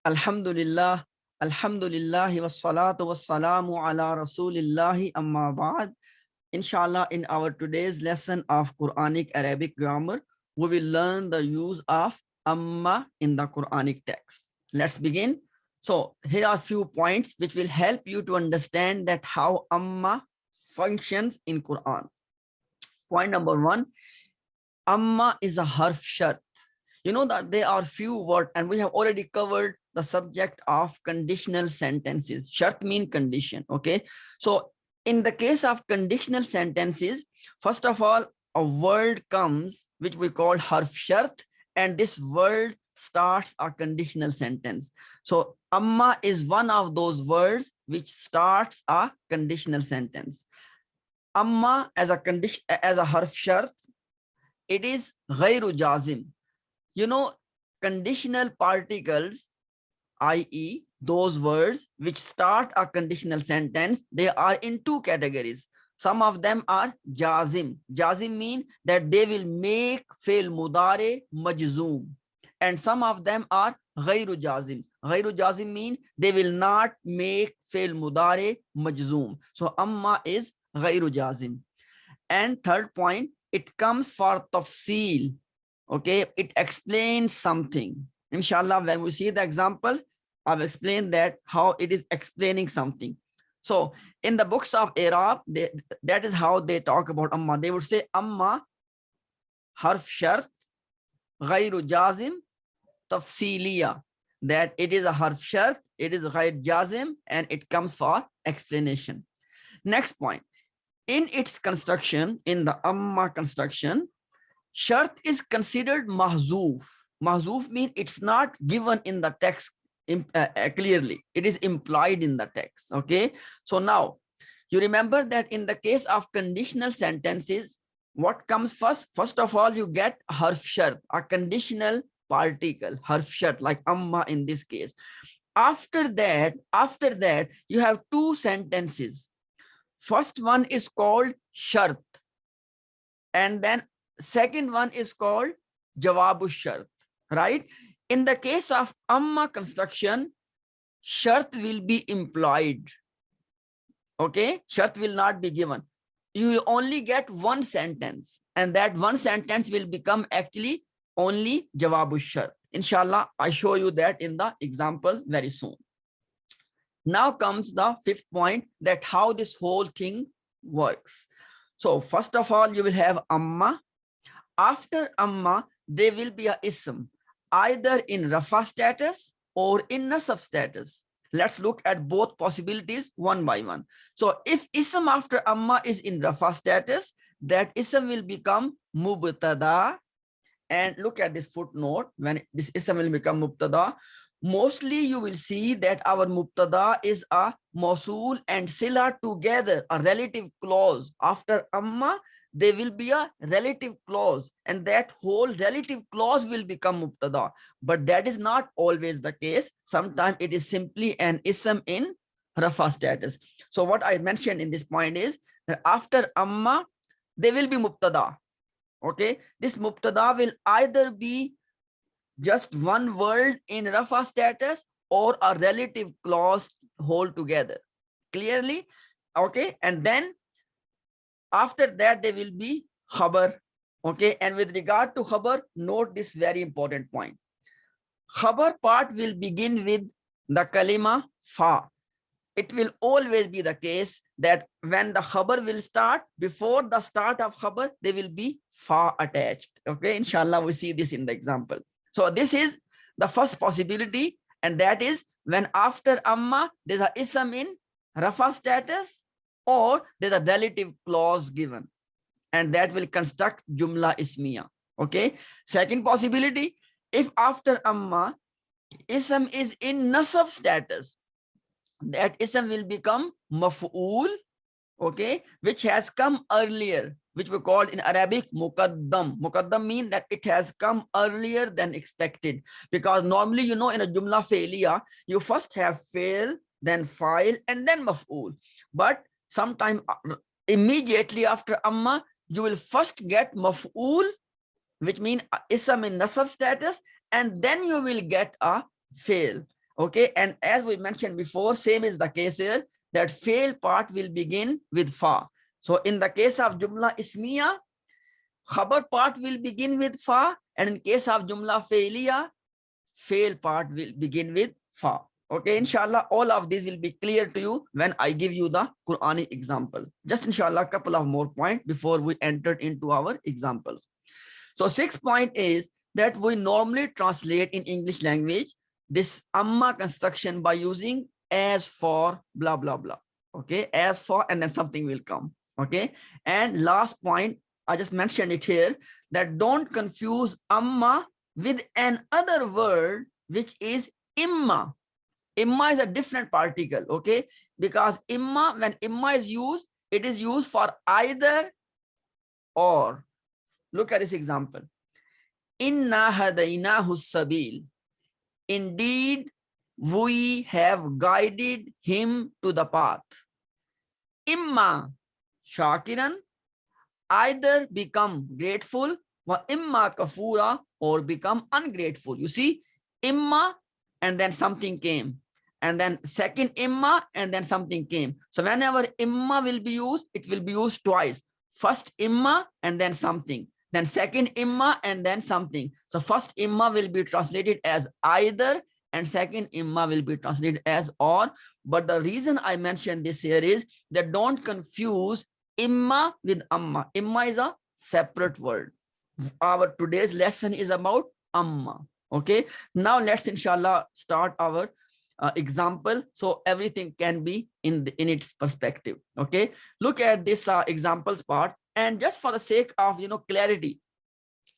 Alhamdulillah, Alhamdulillahi wassalatu wassalamu ala Rasulillahi amma ba'd. Inshallah, in our today's lesson of Quranic Arabic grammar, we will learn the use of amma in the Quranic text. Let's begin. So here are a few points which will help you to understand that how amma functions in Quran. Point number one, amma is a harf shart. You know that there are few words, and we have already covered the subject of conditional sentences. Shart mean condition. Okay. So in the case of conditional sentences, first of all, a word comes which we call harf shart, and this word starts a conditional sentence. So amma is one of those words which starts a conditional sentence. Amma as a condition, as a harf shart, it is ghayru jazim. You know, conditional particles, i.e. those words which start a conditional sentence, they are in two categories. Some of them are jazim. Jazim mean that they will make fail mudare majzoom. And some of them are ghayru jazim. Ghayru jazim mean they will not make fail mudare majzoom. So amma is ghayru jazim. And third point, it comes for tafsil. Okay, it explains something. Inshallah, when we see the example, I've explained that how it is explaining something. So in the books of Arab, that is how they talk about amma. They would say amma harf shart ghayru jazim tafsiliya, that it is a harf shart, it is ghayr jazim, and it comes for explanation. Next point, in its construction, in the amma construction, shart is considered mahzoof. Mahzoof means it's not given in the text clearly. It is implied in the text. Okay. So now you remember that in the case of conditional sentences, what comes first? First of all, you get harf shart, a conditional particle, harf shart, like amma in this case. After that, you have two sentences. First one is called shart, and then second one is called jawabu shart, right? In the case of amma construction, shart will be implied. Okay, shart will not be given. You will only get one sentence, and that one sentence will become actually only jawabu shart. Inshallah, I show you that in the examples very soon. Now comes the fifth point, that how this whole thing works. So first of all, you will have amma. After amma, there will be a ism, either in rafa status or in nasab status. Let's look at both possibilities one by one. So if ism after amma is in rafa status, that ism will become mubtada. And look at this footnote, when this ism will become mubtada, mostly you will see that our mubtada is a mausul and sila together, a relative clause. After amma, there will be a relative clause, and that whole relative clause will become mubtada. But that is not always the case. Sometimes it is simply an ism in rafa status. So what I mentioned in this point is that after amma, there will be mubtada. Okay, this mubtada will either be just one word in rafa status or a relative clause whole together. Clearly, okay, and then after that, there will be khabar. Okay, and with regard to khabar, note this very important point. Khabar part will begin with the kalima fa. It will always be the case that when the khabar will start, before the start of khabar, there will be fa attached. Okay, inshallah, we see this in the example. So this is the first possibility, and that is when after amma, there's a ism in rafa status, or there's a relative clause given, and that will construct jumla ismiya. Okay. Second possibility, if after amma, ism is in nasab status, that ism will become maf'ul, okay, which has come earlier, which we call in Arabic muqaddam. Muqaddam means that it has come earlier than expected, because normally, you know, in a jumla failiya, you first have fail, then file, and then maf'ul. But sometime immediately after amma, you will first get maf'ul, which means ism in nasab status, and then you will get a fail. Okay, and as we mentioned before, same is the case here, that fail part will begin with fa. So in the case of Jumla Ismiya, khabar part will begin with fa, and in case of Jumla Failiya, fail part will begin with fa. Okay, inshallah, all of this will be clear to you when I give you the Quranic example. Just inshallah, a couple of more points before we enter into our examples. So 6th point is that we normally translate in English language this amma construction by using as for blah, blah, blah. Okay, as for, and then something will come. Okay, and last point, I just mentioned it here, that don't confuse amma with another word, which is imma. Imma is a different particle, okay? Because imma, when imma is used, it is used for either or. Look at this example. Inna hadaynahu sabil. Indeed, we have guided him to the path. Imma shakiran, either become grateful, wa imma kafura, or become ungrateful. You see, imma, and then something came, and then second imma, and then something came. So whenever imma will be used, it will be used twice. First imma and then something, then second imma and then something. So first imma will be translated as either, and second imma will be translated as or. But the reason I mentioned this here is that don't confuse imma with amma. Imma is a separate word. Our today's lesson is about amma. Okay, now let's inshallah start our example, so everything can be in its perspective. Okay, look at this examples part, and just for the sake of clarity,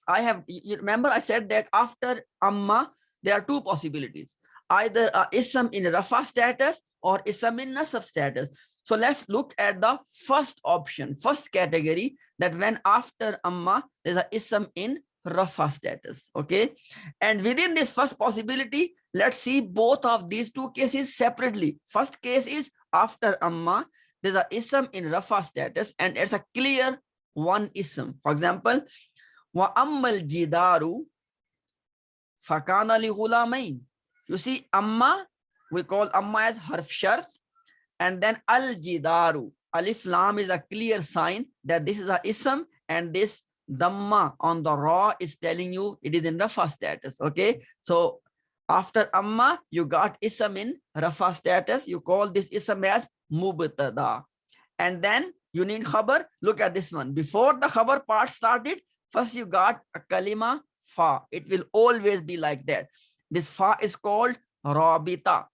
I have, you remember I said that after amma there are two possibilities, either ism in rafa status or ism in nasab status. So let's look at the first option, first category, that when after amma there's a ism in rafa status. Okay, and within this first possibility, let's see both of these two cases separately. First case is after amma there's a ism in rafa status, and it's a clear one ism. For example, wa ammal jidaru fakana li ghulamain. You see, amma, we call amma as harf shart, and then al jidaru, alif lam is a clear sign that this is a ism, and this dhamma on the ra is telling you it is in rafa status. Okay, so after amma you got ism in rafa status, you call this ism as mubtada, and then you need khabar. Look at this one. Before the khabar part started, first you got a kalima fa. It will always be like that. This fa is called rabita.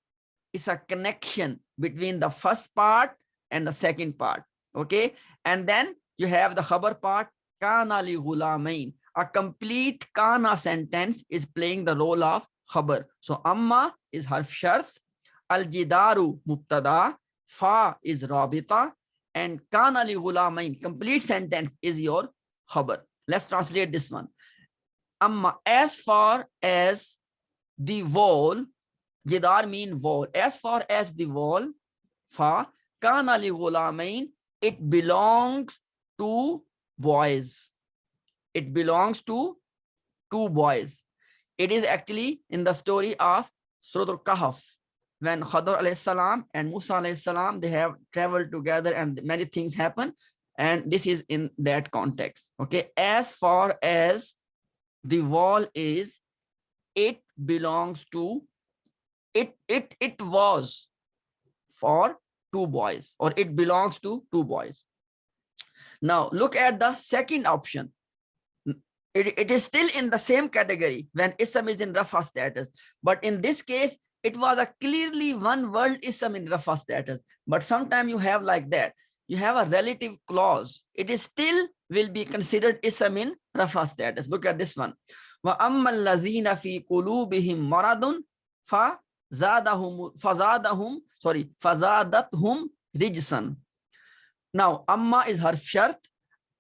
It's a connection between the first part and the second part. Okay, and then you have the khabar part, kana li ghulamain. A complete kana sentence is playing the role of khabar. So amma is harf shart, al jidaru mubtada, fa is rabita, and kana li ghulamain, complete sentence, is your khabar. Let's translate this one. Amma, as far as the wall, jidar mean wall, as far as the wall, fa, kana li ghulamain, it belongs to boys. It belongs to two boys. It is actually in the story of Surah Al-Kahf, when Khadr alayhi salam and Musa alayhi salam, they have traveled together and many things happen, and this is in that context. Okay, as far as the wall is, it belongs to, it was for two boys, or it belongs to two boys. Now look at the second option. It is still in the same category when ism is in rafa status, but in this case it was a clearly one word ism in rafa status. But sometimes you have like that, you have a relative clause, it is still will be considered ism in rafa status. Look at this one. Wa ammal lazina fi qulubihim maradun fazadathum rijsan. Now amma is harf shart,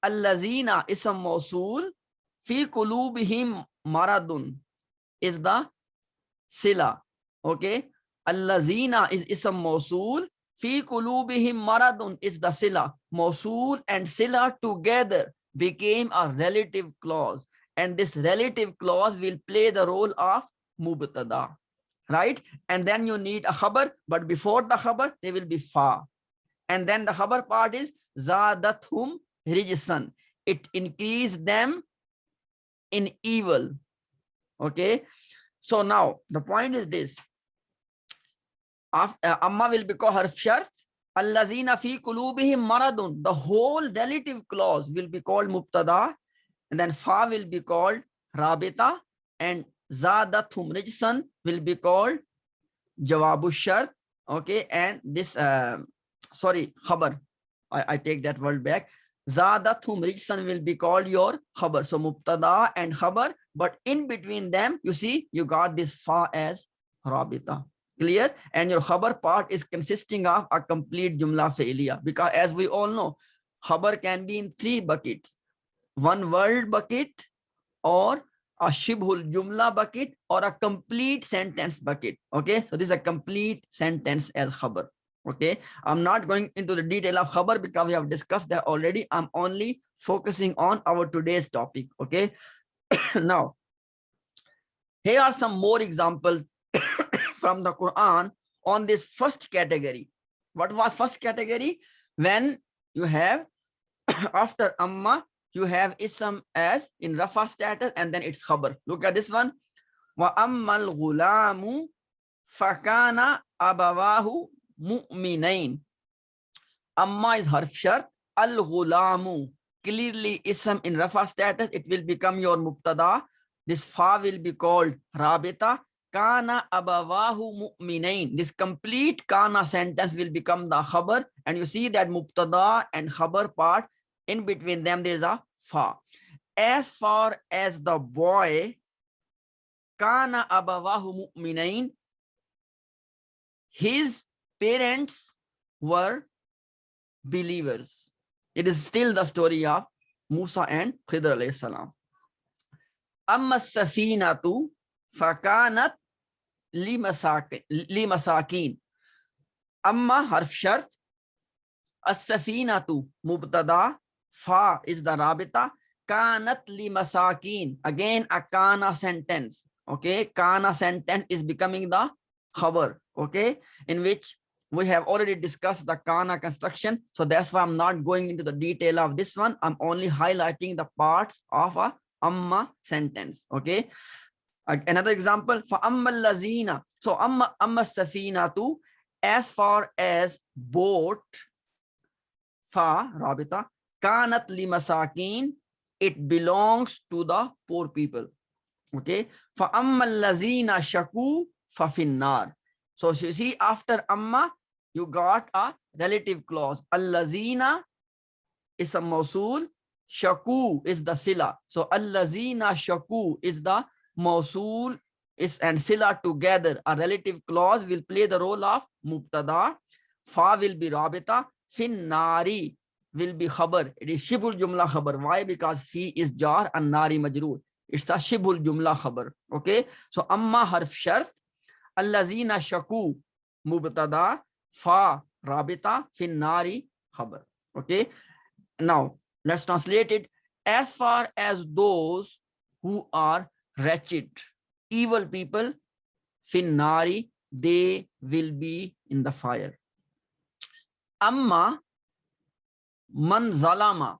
allazina ism mawsul, fi qulubihim maradun is the sila. Okay, allazina is ism mawsul, fi qulubihim maradun is the sila. Mawsul and sila together became a relative clause, and this relative clause will play the role of mubtada. right? And then you need a khabar, but before the khabar, there will be fa. And then the khabar part is zadathum rijsan. It increased them in evil. Okay. So now the point is this. Amma will be called harf shart. Allazina fi qulubihim maradun. The whole relative clause will be called mubtada. And then fa will be called rabita. And zadathum rijsan will be called jawabu shart. Okay. And this, khabar. I take that word back. Zadathum rijsan will be called your khabar. So mubtada and khabar, but in between them, you see, you got this fa as rabita. Clear? And your khabar part is consisting of a complete jumla failure, because as we all know, khabar can be in 3 buckets: one word bucket, or a shibhul jumla bucket, or a complete sentence bucket. Okay, so this is a complete sentence as khabar. Okay, I'm not going into the detail of khabar because we have discussed that already. I'm only focusing on our today's topic. Okay, now here are some more examples from the Quran on this first category. What was first category? When you have after amma, you have ism as in rafa status, and then it's khabar. Look at this one. Wa ammal ghulamu fakana abawahu mu'minain. Amma is harf shart. Al ghulamu, clearly ism in rafa status, it will become your mubtada. This fa will be called rabita. Kana abawahu mu'minain. This complete kana sentence will become the khabar, and you see that mubtada and khabar part, in between them there is a fa. As far as the boy, kana abawahu mu'minain, his parents were believers. It is still the story of Musa and Khidr alayhi salam. Amma safinatu fakanat limasakin. Amma harf shart. As-safinatu mubtada. Fa is the rabita. Kanat limasakin. Again a kana sentence. Okay, kana sentence is becoming the khabar. Okay, in which we have already discussed the kana construction. So that's why I'm not going into the detail of this one. I'm only highlighting the parts of a amma sentence. Okay. Another example for amma lazina. So amma safinatu, as far as boat, fa rabita, kanat limasakin, it belongs to the poor people. Okay. For amma lazina shaku fa finnar. So you see, after amma, you got a relative clause. Allazina is a mausul, shaku is the sila. So allazina shaku is the mausul is and sila together. A relative clause will play the role of mubtada. Fa will be rabita. Finnari will be khabar. It is shibul jumla khabar. Why? Because fi is jar and nari majroor. It's a shibul jumla khabar. Okay. So amma harf shart. Allazina shaku mubtada. Fa rabita. Finnari khabar. Okay. Now let's translate it. As far as those who are wretched, evil people, finnari, they will be in the fire. Amma man zalama,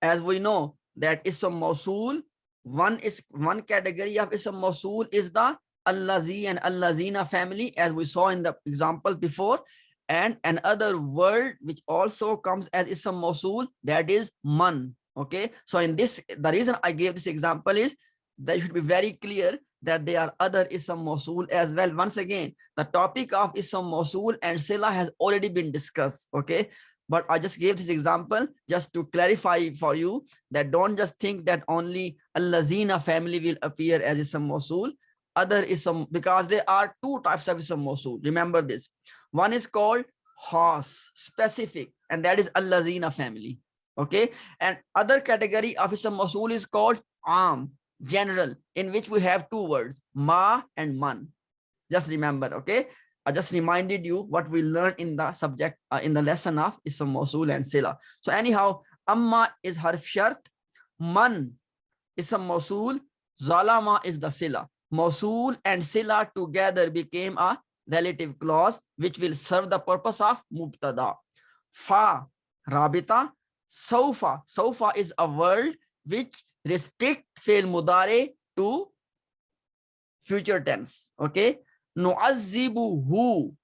as we know that ism mausul, one category of ism mausul is the allazi and allazina family, as we saw in the example before, and another word which also comes as ism mausul, that is man. Okay, so in this, the reason I gave this example is that you should be very clear that there are other ism mausul as well. Once again, the topic of ism mausul and sila has already been discussed. Okay, but I just gave this example just to clarify for you that don't just think that only allazina family will appear as ism mausul. Other ism, because there are 2 types of ism mausul. Remember this. One is called khas, specific, and that is allazina family. Okay, and other category of ism mausul is called am, general, in which we have 2 words, ma and man. Just remember. Okay, I just reminded you what we learned in the subject in the lesson of ism mausul and sila. So anyhow, amma is harf shart, man ism mausul, zalama is the sila. Mausul and sila together became a relative clause which will serve the purpose of mubtada. Fa, rabita, saufa. Saufa is a word which restrict fail mudare to future tense. Okay. Nu'azzibuhu.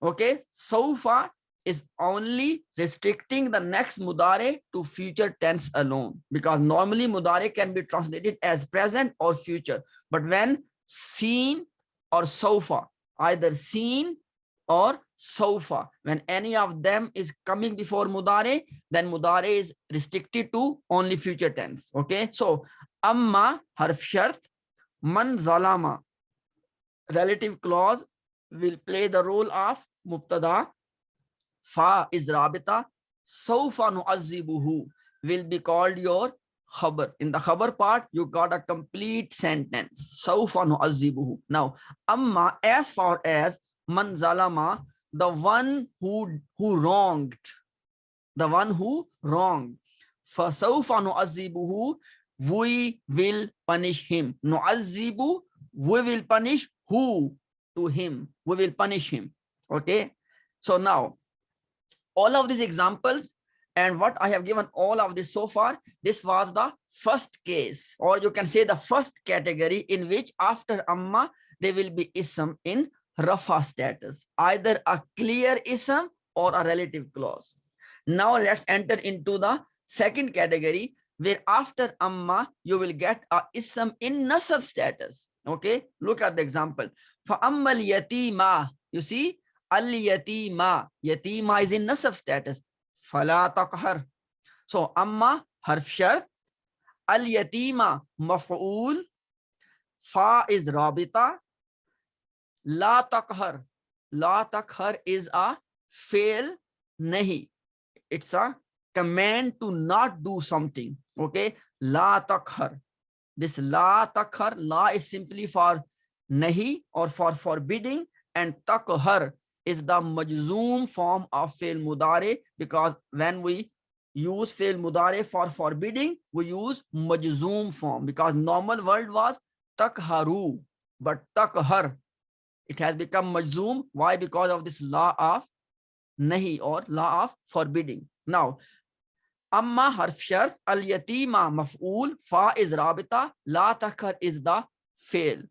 Okay. Saufa is only restricting the next mudare to future tense alone, because normally mudare can be translated as present or future. But when seen or sofa, either seen or sofa, when any of them is coming before mudare, then mudare is restricted to only future tense. Okay. So amma harf shart, man zalama relative clause will play the role of mubtada. Fa is rabita. Sawfa nu'azzibuhu will be called your khabar. In the khabar part, you got a complete sentence. Sawfa nu'azzibuhu. Now, amma, as far as man zalama, the one who wronged, the one who wronged. Fa sawfa nu'azzibuhu, we will punish him. Nu'azzibu, we will punish who? To him. We will punish him. Okay. So now, all of these examples and what I have given all of this so far, this was the first case, or you can say the first category in which after amma, there will be ism in rafa status, either a clear ism or a relative clause. Now let's enter into the second category, where after amma, you will get a ism in nasab status. Okay, look at the example. For ammal yatima, you see, al yatima, yatima is in nasab status. Fala taqhar. So amma harf shart, al yatima maf'ul, fa is rabita, la taqhar. La taqhar is a fail nahi. It's a command to not do something. Okay, la taqhar. This la taqhar, la is simply for nahi or for forbidding, and taqhar is the majzoom form of fail mudare, because when we use fail mudare for forbidding, we use majzoom form, because normal word was taqharu, but taqhar, it has become majzoom. Why? Because of this law of nahi or law of forbidding. Now, amma harf shart, al yatima maf'ul, fa is rabita, la taqhar is the fail.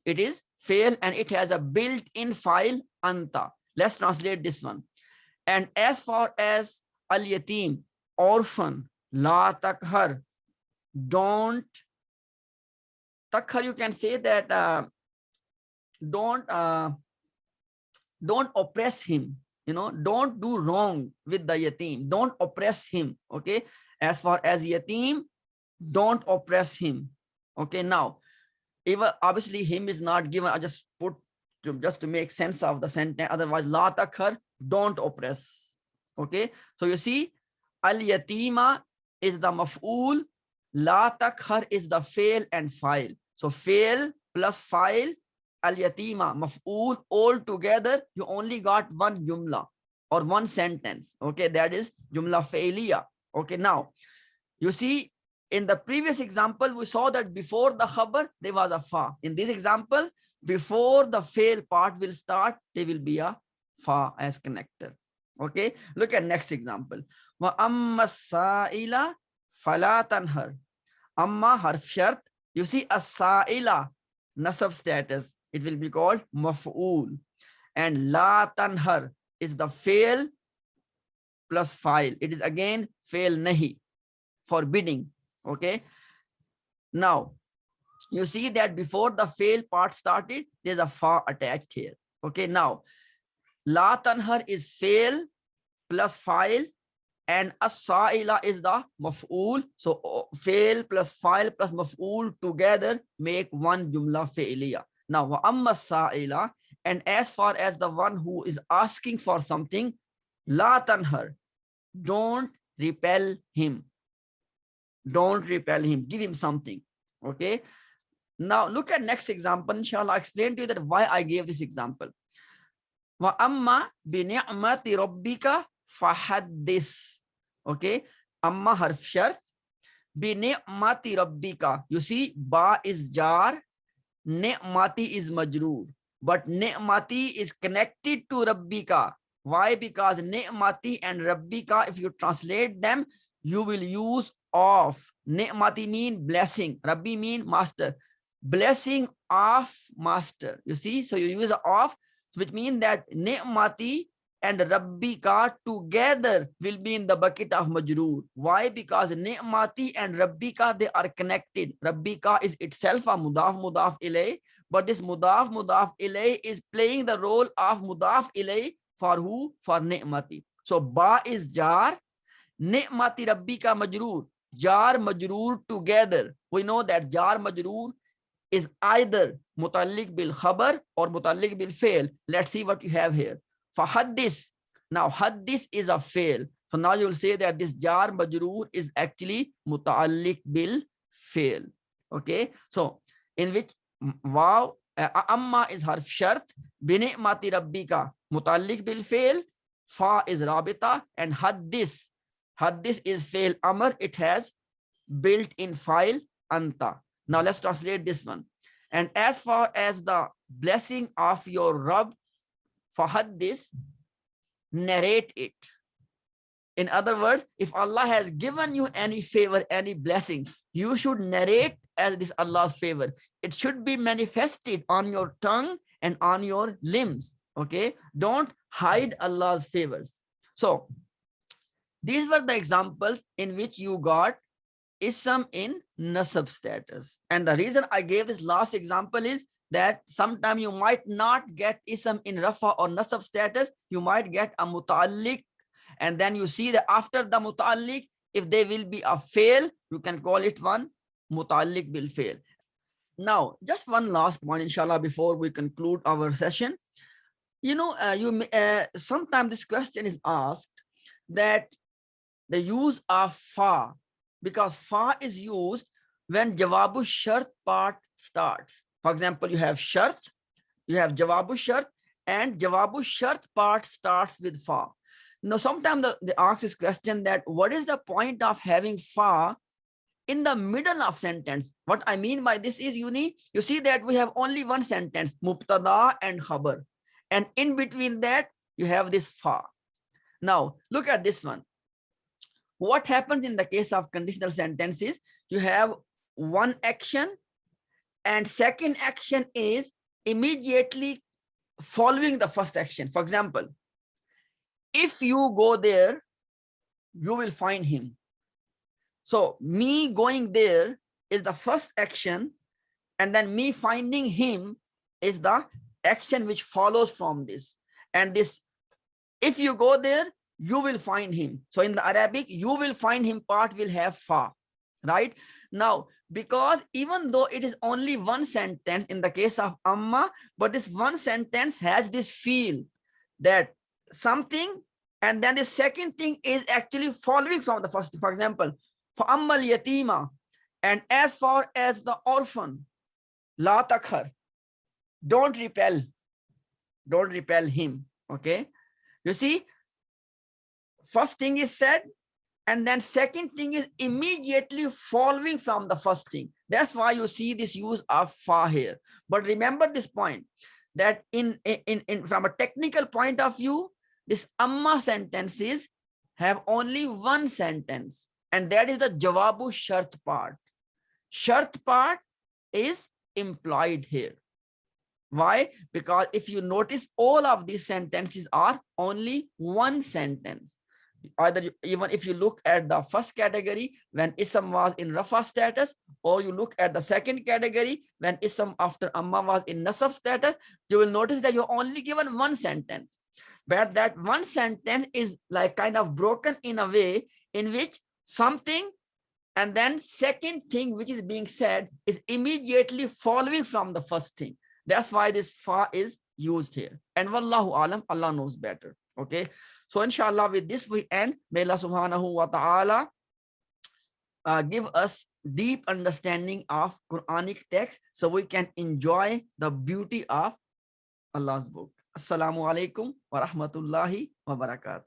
It is fail and it has a built-in file anta. Let's translate this one. And as far as al yatim, orphan, la taqhar, don't taqhar, you can say that don't oppress him. You know, don't do wrong with the yatim. Don't oppress him. Okay. As far as yatim, don't oppress him. Okay. Now, even obviously him is not given. I just put just to make sense of the sentence. Otherwise, la taqhar, don't oppress. Okay. So you see, al yatima is the maf'ul, la taqhar is the fail and file. So fail plus file, al yatima maf'ul, all together you only got one jumla or one sentence. Okay, that is jumla failiya. Okay, now you see, in the previous example we saw that before the khabar there was a fa. In this example, before the fail part will start, there will be a fa as connector. Okay, look at next example. Wa amma sa'ila fala tanhar. Amma harf shart, you see a sa'ila nasab status, it will be called maf'ul, and la tanhar is the fail plus file. It is again fail nahi, forbidding. Okay, now you see that before the fail part started, there's a fa attached here. Okay, now la tanhar is fail plus file, and as-sa'ila is the maf'ul. So fail plus file plus maf'ul together make one jumla fi'liya. Now, wa amma sa'ila, and as far as the one who is asking for something, la tanhar, don't repel him. Don't repel him, give him something. Okay. Now look at next example. Inshallah, I'll explain to you that why I gave this example. Wa amma bi ni'mati rabbika fahaddith. Okay. Amma harf shart, bi ni'mati rabbika. You see, ba is jar, Ni'mati is majroor, but ni'mati is connected to rabbika. Why? Because ni'mati and rabbika, if you translate them, you will use of. Ni'mati mean blessing, rabbi mean master. Blessing of master. You see, so you use of, which means that ni'mati and rabbika together will be in the bucket of majroor. Why? Because ni'mati and rabbika, they are connected. Rabbika is itself a mudaf ilay, but this mudaf ilay is playing the role of mudaf ilay for who? For ni'mati. So ba is jar, ni'mati rabbika majroor. Jar majroor together. We know that jar majroor is either mutalliq bil khabar or mutalliq bil fail. Let's see what you have here. For haddis, now haddis is a fail. So now you will say that this jar majroor is actually mutalliq bil fail. Okay, so in which wow amma is harf shart, bini'mati rabbika mutalliq bil fail, fa is rabita, and haddis is fail amr, it has built in file anta. Now let's translate this one. And as far as the blessing of your Rabb, fahaddis, narrate it. In other words, if Allah has given you any favor, any blessing, you should narrate as this Allah's favor. It should be manifested on your tongue and on your limbs. Okay, don't hide Allah's favors. So these were the examples in which you got ism in nasab status. And the reason I gave this last example is that sometime you might not get ism in rafa or nasab status. You might get a muta'alliq, and then you see that after the muta'alliq, if they will be a fail, you can call it one muta'alliq bil fail. Now, just one last point, inshallah, before we conclude our session. You know, sometimes this question is asked that the use of fa, because fa is used when jawabu shart part starts. For example, you have shart, you have jawabu shart, and jawabu shart part starts with fa. Now, sometimes they ask this question that what is the point of having fa in the middle of sentence? What I mean by this is, you see that we have only one sentence, mubtada and khabar, and in between that you have this fa. Now, look at this one. What happens in the case of conditional sentences? You have one action, and second action is immediately following the first action. For example, if you go there, you will find him. So me going there is the first action, and then me finding him is the action which follows from this. And this, if you go there, you will find him. So in the Arabic, you will find him part will have fa, right? Now, because even though it is only one sentence in the case of amma, but this one sentence has this feel that something, and then the second thing is actually following from the first. For example, for ammal yatima, and as far as the orphan, la takhar, don't repel him. Okay, you see, first thing is said, and then second thing is immediately following from the first thing. That's why you see this use of fa here. But remember this point, that in from a technical point of view, this amma sentences have only one sentence, and that is the jawabu shart part. Shart part is implied here. Why? Because if you notice, all of these sentences are only one sentence. Either even if you look at the first category when ism was in rafa status, or you look at the second category when ism after amma was in nasab status, you will notice that you're only given one sentence. But that one sentence is like kind of broken in a way in which something and then second thing which is being said is immediately following from the first thing. That's why this fa is used here. And wallahu alam, Allah knows better. Okay. So inshallah, with this we end. May Allah subhanahu wa ta'ala give us deep understanding of Quranic text so we can enjoy the beauty of Allah's book. Assalamu alaikum wa rahmatullahi wa barakatuh.